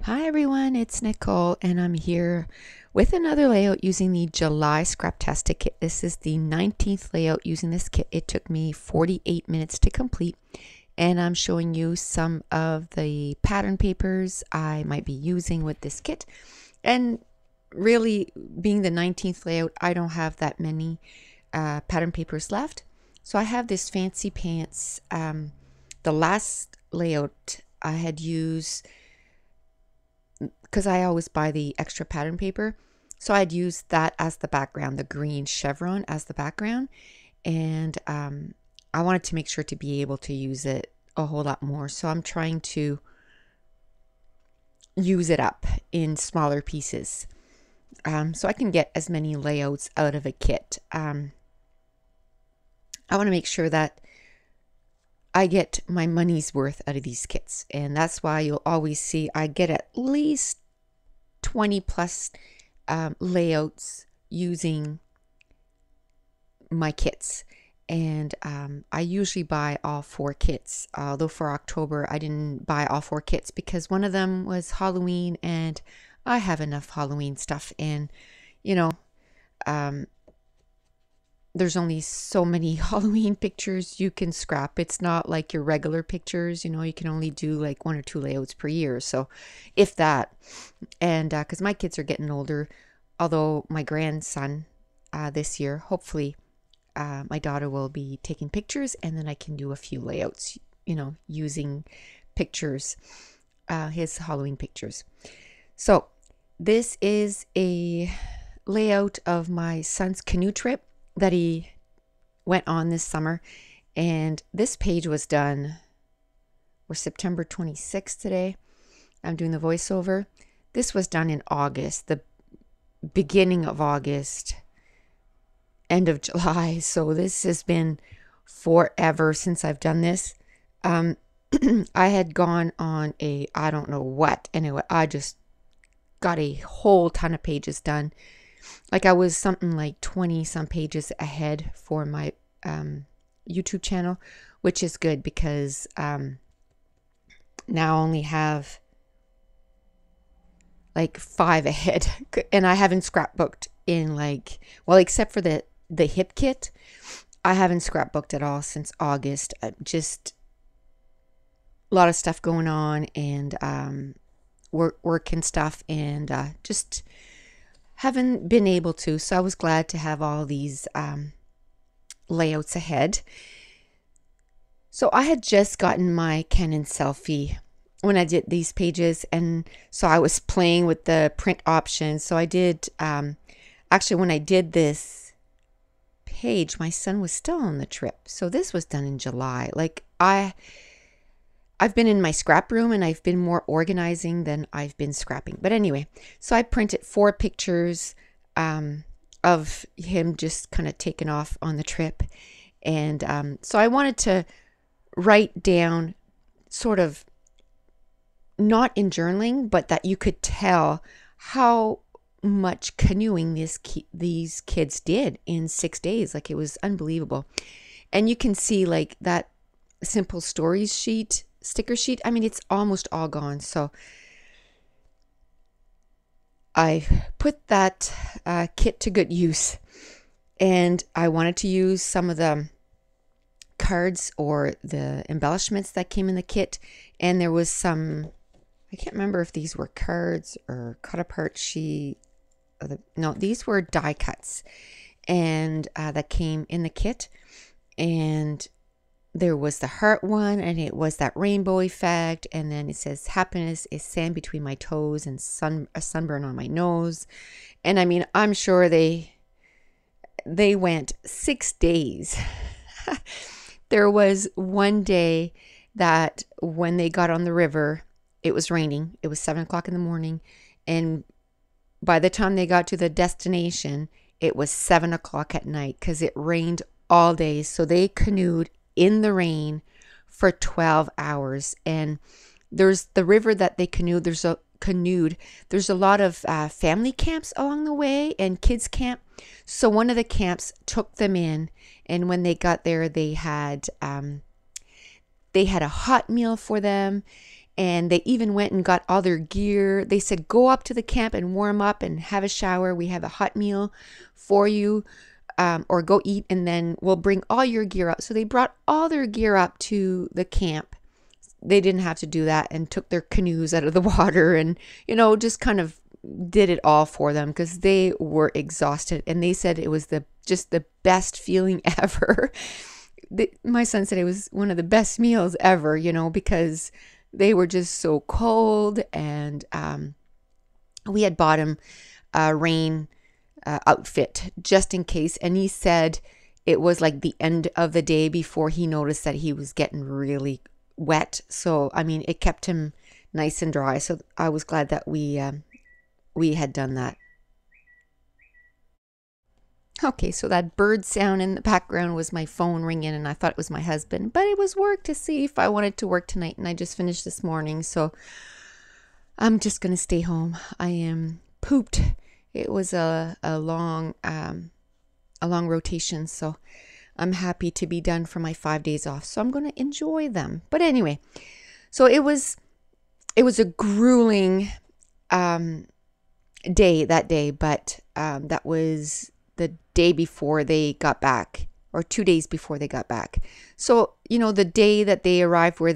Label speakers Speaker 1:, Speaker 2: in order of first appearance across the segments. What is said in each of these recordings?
Speaker 1: Hi everyone, it's Nicole and I'm here with another layout using the July Scraptastic kit. This is the 19th layout using this kit. It took me 48 minutes to complete and I'm showing you some of the pattern papers I might be using with this kit. And really, being the 19th layout, I don't have that many pattern papers left. So I have this Fancy Pants. The last layout I had used, because I always buy the extra pattern paper, so I'd use that as the background, the green chevron as the background, and I wanted to make sure to be able to use it a whole lot more, so I'm trying to use it up in smaller pieces, so I can get as many layouts out of a kit. I want to make sure that I get my money's worth out of these kits, and that's why you'll always see I get at least 20 plus layouts using my kits. And I usually buy all 4 kits, although for October I didn't buy all 4 kits because one of them was Halloween and I have enough Halloween stuff, and you know, there's only so many Halloween pictures you can scrap. It's not like your regular pictures, you can only do like 1 or 2 layouts per year, so if that. And because my kids are getting older, although my grandson this year, hopefully my daughter will be taking pictures and then I can do a few layouts, using pictures, his Halloween pictures. So this is a layout of my son's canoe trip that he went on this summer, and this page was done, we're September 26th today, I'm doing the voiceover. This was done in August, the beginning of August, end of July, so this has been forever since I've done this. I had gone on a I don't know what, anyway, I just got a whole ton of pages done. Like I was something like 20 some pages ahead for my YouTube channel, which is good because now I only have like 5 ahead, and I haven't scrapbooked in except for the hip kit, I haven't scrapbooked at all since August. Just a lot of stuff going on, and work and stuff, and just haven't been able to. So I was glad to have all these layouts ahead. So I had just gotten my Canon selfie when I did these pages, and so I was playing with the print options. So I did actually, when I did this page, my son was still on the trip, so this was done in July. Like I've been in my scrap room and I've been more organizing than I've been scrapping. But anyway, so I printed 4 pictures of him just kind of taking off on the trip. And so I wanted to write down, sort of not in journaling, but that you could tell how much canoeing these kids did in 6 days. Like, it was unbelievable. And you can see like that simple stories sticker sheet, I mean, it's almost all gone. So I put that kit to good use, and I wanted to use some of the cards or the embellishments that came in the kit. And there was some, I can't remember if these were cards or cut apart sheet. No, these were die cuts, and that came in the kit. And there was the heart one, and it was that rainbow effect, and then it says happiness is sand between my toes and a sunburn on my nose. And I mean, I'm sure they went 6 days. There was one day that when they got on the river, it was raining. It was 7 o'clock in the morning, and by the time they got to the destination, it was 7 o'clock at night because it rained all day. So they canoed in the rain for 12 hours. And there's the river that they canoed. There's a lot of family camps along the way and kids camp. So one of the camps took them in, and when they got there, they had a hot meal for them, And they even went and got all their gear. They said, go up to the camp and warm up and have a shower. We have a hot meal for you, or go eat, and then we'll bring all your gear up. So they brought all their gear up to the camp. They didn't have to do that, and took their canoes out of the water, and, just kind of did it all for them because they were exhausted. And they said it was just the best feeling ever. My son said it was one of the best meals ever, because they were just so cold. And we had bought him a rain outfit just in case. And he said it was like the end of the day before he noticed that he was getting really wet. So, it kept him nice and dry. So I was glad that we had done that. Okay, so that bird sound in the background was my phone ringing, and I thought it was my husband, but it was work to see if I wanted to work tonight, and I just finished this morning, so I'm just going to stay home. I am pooped. It was a long rotation, so I'm happy to be done for my 5 days off, so I'm going to enjoy them. But anyway, so it was a grueling day that day, but that was the day before they got back, or 2 days before they got back. So, the day that they arrived where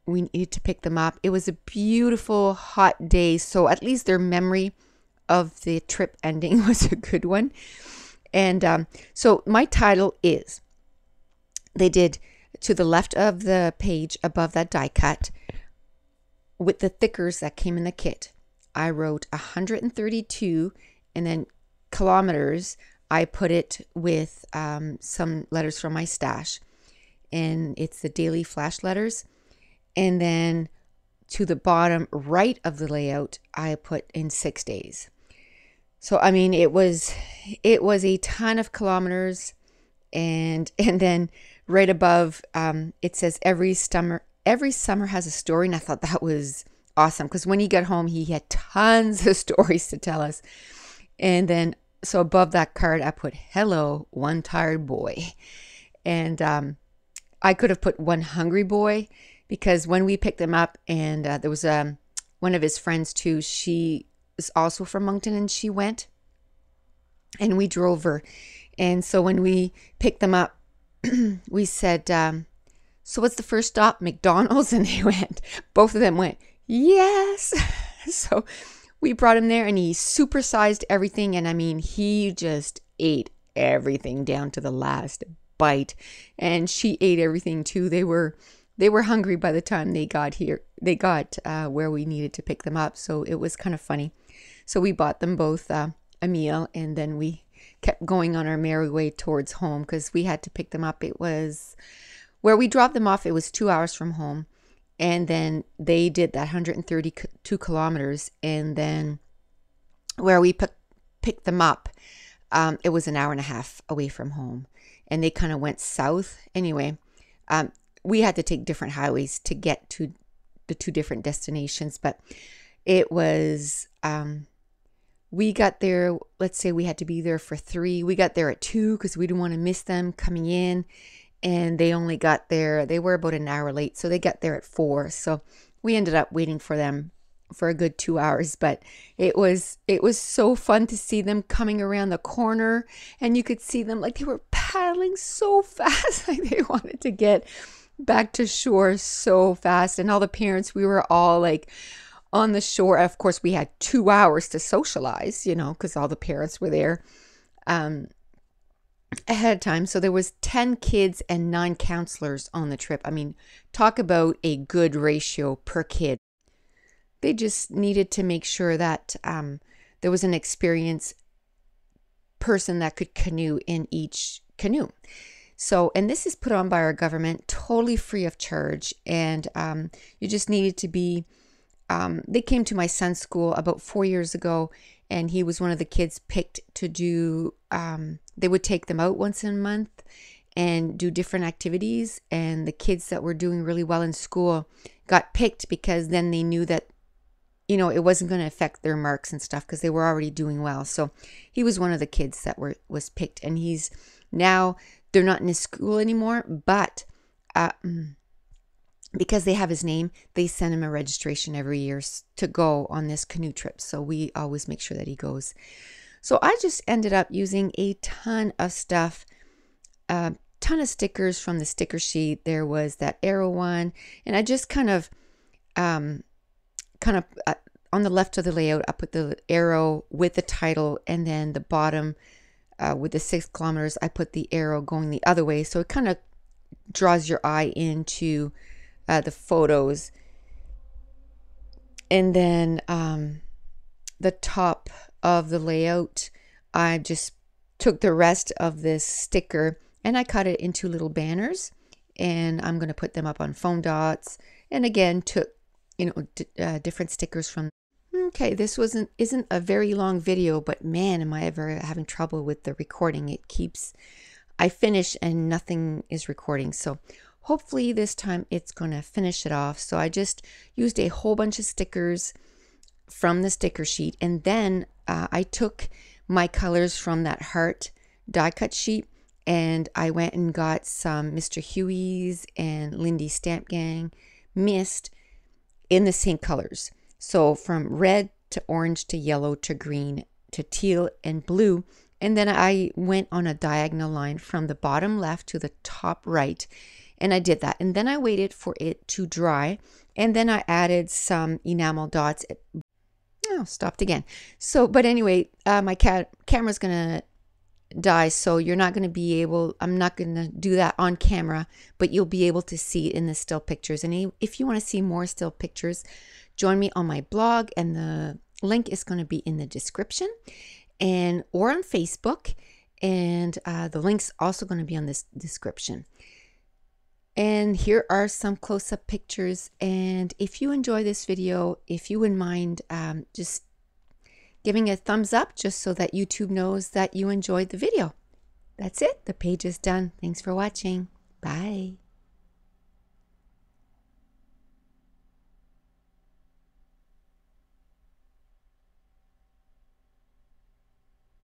Speaker 1: we needed to pick them up, it was a beautiful hot day. So at least their memory of the trip ending was a good one. And so my title is, they did to the left of the page above that die cut with the thickers that came in the kit. I wrote 132, and then kilometers, I put it with some letters from my stash, and it's the daily flash letters. And then to the bottom right of the layout, I put in 6 days. So it was a ton of kilometers, and then right above it says every summer has a story, and I thought that was awesome because when he got home, he had tons of stories to tell us. And then so above that card, I put, hello, one tired boy. And I could have put one hungry boy, because when we picked him up, and there was one of his friends too, she is also from Moncton, and she went, and we drove her. And so when we picked them up, we said, so what's the first stop? McDonald's? And both of them went, yes. So we brought him there, and he supersized everything. And he just ate everything down to the last bite. And she ate everything too. They were hungry by the time they got here. They got where we needed to pick them up. So it was kind of funny. So we bought them both a meal, and then we kept going on our merry way towards home because we had to pick them up. It was where we dropped them off. It was 2 hours from home. And then they did that 132 kilometers. And then where we picked them up, it was an hour and a half away from home. And they kind of went south. Anyway, we had to take different highways to get to the two different destinations. But it was, we got there, let's say we had to be there for 3. We got there at 2 because we didn't want to miss them coming in. And they only got there, they were about an hour late, so they got there at 4. So we ended up waiting for them for a good 2 hours. But it was so fun to see them coming around the corner, and you could see them like they were paddling so fast, like they wanted to get back to shore so fast. And all the parents, we were all like on the shore. Of course, we had 2 hours to socialize, because all the parents were there ahead of time. So there was 10 kids and 9 counselors on the trip. Talk about a good ratio per kid. They just needed to make sure that there was an experienced person that could canoe in each canoe. So, and this is put on by our government, totally free of charge. And you just needed to be, they came to my son's school about 4 years ago, and he was one of the kids picked to do, they would take them out once a month and do different activities. And the kids that were doing really well in school got picked because then they knew that, it wasn't going to affect their marks and stuff because they were already doing well. So he was one of the kids that was picked, and he's now, they're not in his school anymore, but because they have his name, they send him a registration every year to go on this canoe trip. So we always make sure that he goes. So I just ended up using a ton of stuff, a ton of stickers from the sticker sheet. There was that arrow one, and I just kind of on the left of the layout, I put the arrow with the title, and then the bottom with the 6 kilometers, I put the arrow going the other way. So it kind of draws your eye into the photos. And then the top of the layout, I just took the rest of this sticker and I cut it into little banners, and I'm going to put them up on foam dots. And again, took different stickers from. Okay, this isn't a very long video, but man, am I ever having trouble with the recording. I finish and nothing is recording. So hopefully this time it's going to finish it off. So I just used a whole bunch of stickers from the sticker sheet, and then I took my colors from that heart die cut sheet, and I went and got some Mr. Huey's and Lindy Stamp Gang mist in the same colors. So from red to orange to yellow to green to teal and blue. And then I went on a diagonal line from the bottom left to the top right. And I did that. And then I waited for it to dry. And then I added some enamel dots. Oh, stopped again. So, but anyway, my camera's going to die. So you're not going to be able, I'm not going to do that on camera, but you'll be able to see it in the still pictures. And if you want to see more still pictures, join me on my blog, and the link is going to be in the description or on Facebook, and the link's also going to be on this description. And here are some close-up pictures. And if you enjoy this video, if you wouldn't mind just giving a thumbs up, just so that YouTube knows that you enjoyed the video. That's it. The page is done. Thanks for watching. Bye.